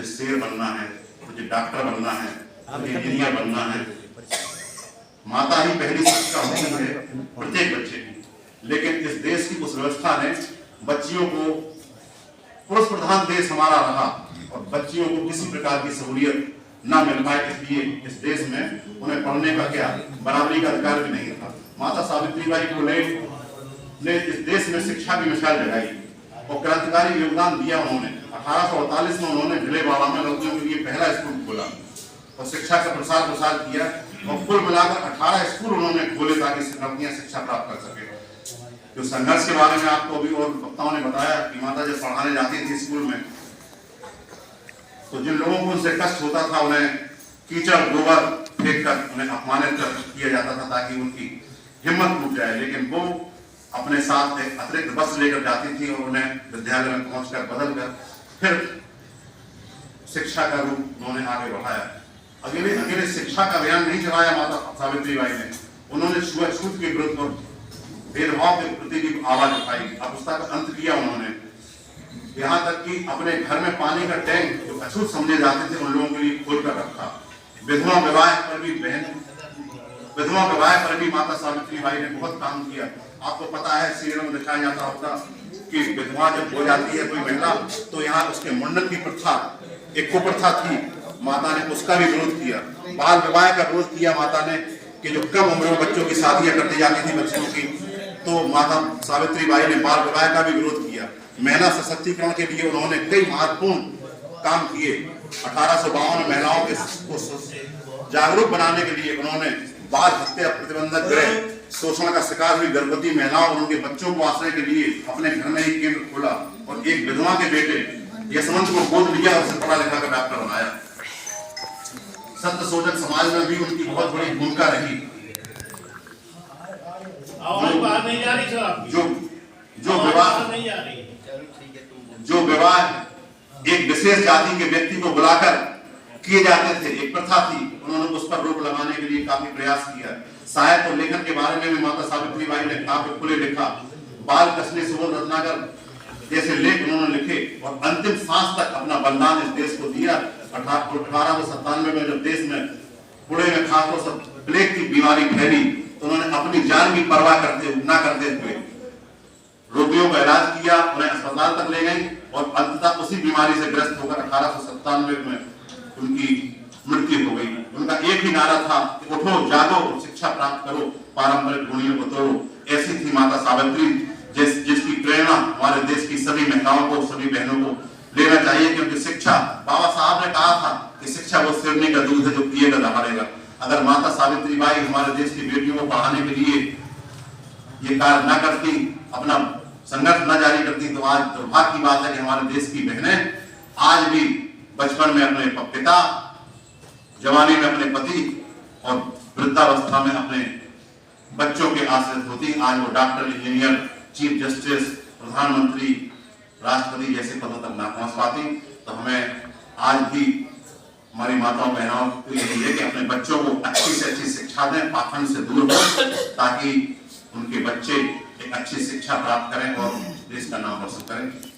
मुझे शेर बनना है, मुझे डॉक्टर बनना है, मुझे इंजीनियर बनना है। माता ही पहली शिक्षा होती है प्रत्येक बच्चे की, लेकिन इस देश की उस व्यवस्था ने बच्चियों को, पुरुष प्रधान देश हमारा रहा और बच्चियों को किसी प्रकार की सहूलियत ना मिल पाए, इसलिए इस देश में उन्हें पढ़ने का क्या बराबरी का अधिकार भी नहीं था। माता सावित्रीबाई फुले ने इस देश में शिक्षा की मिसाल जगाई और क्रांतिकारी योगदान दिया। उन्होंने 1848 में उन्होंने भिलेबाड़ा में लड़कियों के लिए पहला स्कूल खोला और शिक्षा का प्रसार किया और कुल मिलाकर 18 स्कूल उन्होंने खोले ताकि लड़कियां शिक्षा प्राप्त कर सके। जो संघर्ष के बारे में आपको अभी और वक्ताओं ने बताया कि माता जब पढ़ाने जाती थी स्कूल में, तो जिन लोगों को उनसे कष्ट होता था उन्हें कीचड़ गोबर फेंक कर उन्हें अपमानित किया जाता था ताकि उनकी हिम्मत टूट जाए, लेकिन वो अपने साथ एक अतिरिक्त बस लेकर जाती थी और उन्हें विद्यालय में पहुंचकर बदल कर फिर शिक्षा का रूप उन्होंने आगे बढ़ाया। अकेले शिक्षा का अभियान नहीं चलाया माता सावित्रीबाई ने, उन्होंने छूत के विरुद्ध और भेदभाव के प्रति भी आवाज उठाई, अवस्था का अंत किया उन्होंने। यहाँ तक कि अपने घर में पानी का टैंक जो अछूत समझे जाते थे उन लोगों के लिए खोलकर रखा। विधवा विवाह पर भी माता सावित्रीबाई ने बहुत काम किया। आपको पता है सीरियल में दिखाया जाता होगा कि विधवा जब हो जाती है कोई महिला तो यहाँ उसके मुंडन की प्रथा, एक कुप्रथा थी, माता ने उसका भी विरोध किया। बाल विवाह का विरोध किया माता ने कि जो कम उम्र में बच्चों की शादियां करती जाती थी बच्चों की, तो माता सावित्रीबाई ने बाल विवाह का भी विरोध किया। महिला सशक्तिकरण के लिए उन्होंने कई महत्वपूर्ण काम किए। 1852 में महिलाओं को जागरूक बनाने के लिए उन्होंने बाल हत्या प्रतिबंधक गृह, शोषण का शिकार हुई गर्भवती महिलाओं और उनके बच्चों को आश्रय के लिए अपने घर में ही केंद्र खोला और एक विधवा के बेटे यशवंत को गोद लिया और उसे पढ़ा लिखा कर डॉक्टर बनाया। सत्य शोधक समाज में भी उनकी बहुत बड़ी भूमिका रही। जो विवाह एक विशेष जाति के व्यक्ति को बुलाकर किए जाते थे, एक प्रथा थी, उन्होंने उस पर रोक लगाने के लिए काफी प्रयास किया। साहित्य और लेखन के बारे में भी माता सावित्रीबाई ने काव्य खुले लिखा, बाल कसने सुबोध रत्नाकर जैसे लेख उन्होंने लिखे और अंतिम सांस तक अपना बलिदान इस देश को दिया। 1897 में जब देश में पुणे में खासतौर से प्लेग की बीमारी फैली तो उन्होंने अपनी जान की परवाह न करते हुए रोगियों का इलाज किया, उन्हें अस्पताल तक ले गई और अंततः उसी बीमारी से ग्रस्त होकर 1897 में उनकी मृत्यु हो गई। उनका एक ही नारा था कि उठो जागो शिक्षा प्राप्त करो, पारंपरिक रूढ़ियों को तोड़ो। ऐसी थी माता सावित्री जिसकी प्रेरणा हमारे देश की सभी महिलाओं को, सभी बहनों को लेना चाहिए, क्योंकि शिक्षा, बाबा साहब ने कहा था कि शिक्षा वो सिरनी का दूध है जो पिएगा दहाड़ेगा। अगर माता सावित्रीबाई हमारे देश की बेटियों को पढ़ाने के लिए ये कार्य न करती, अपना संघर्ष न जारी करती, तो आज दुर्भाग्य की बात है कि हमारे देश की बहनें आज भी बचपन में अपने पिता, जवानी में अपने पति और वृद्धावस्था में अपने बच्चों के आश्रित होती। आज वो डॉक्टर, इंजीनियर, चीफ जस्टिस, प्रधानमंत्री, राष्ट्रपति जैसे पदों तक ना पहुंच पाती। तो हमें आज भी हमारी माताओं बहनों को यही है कि अपने बच्चों को अच्छी से अच्छी शिक्षा दें, पाखंड से दूर हो, ताकि उनके बच्चे एक अच्छी शिक्षा प्राप्त करें और देश का नाम रोशन करें।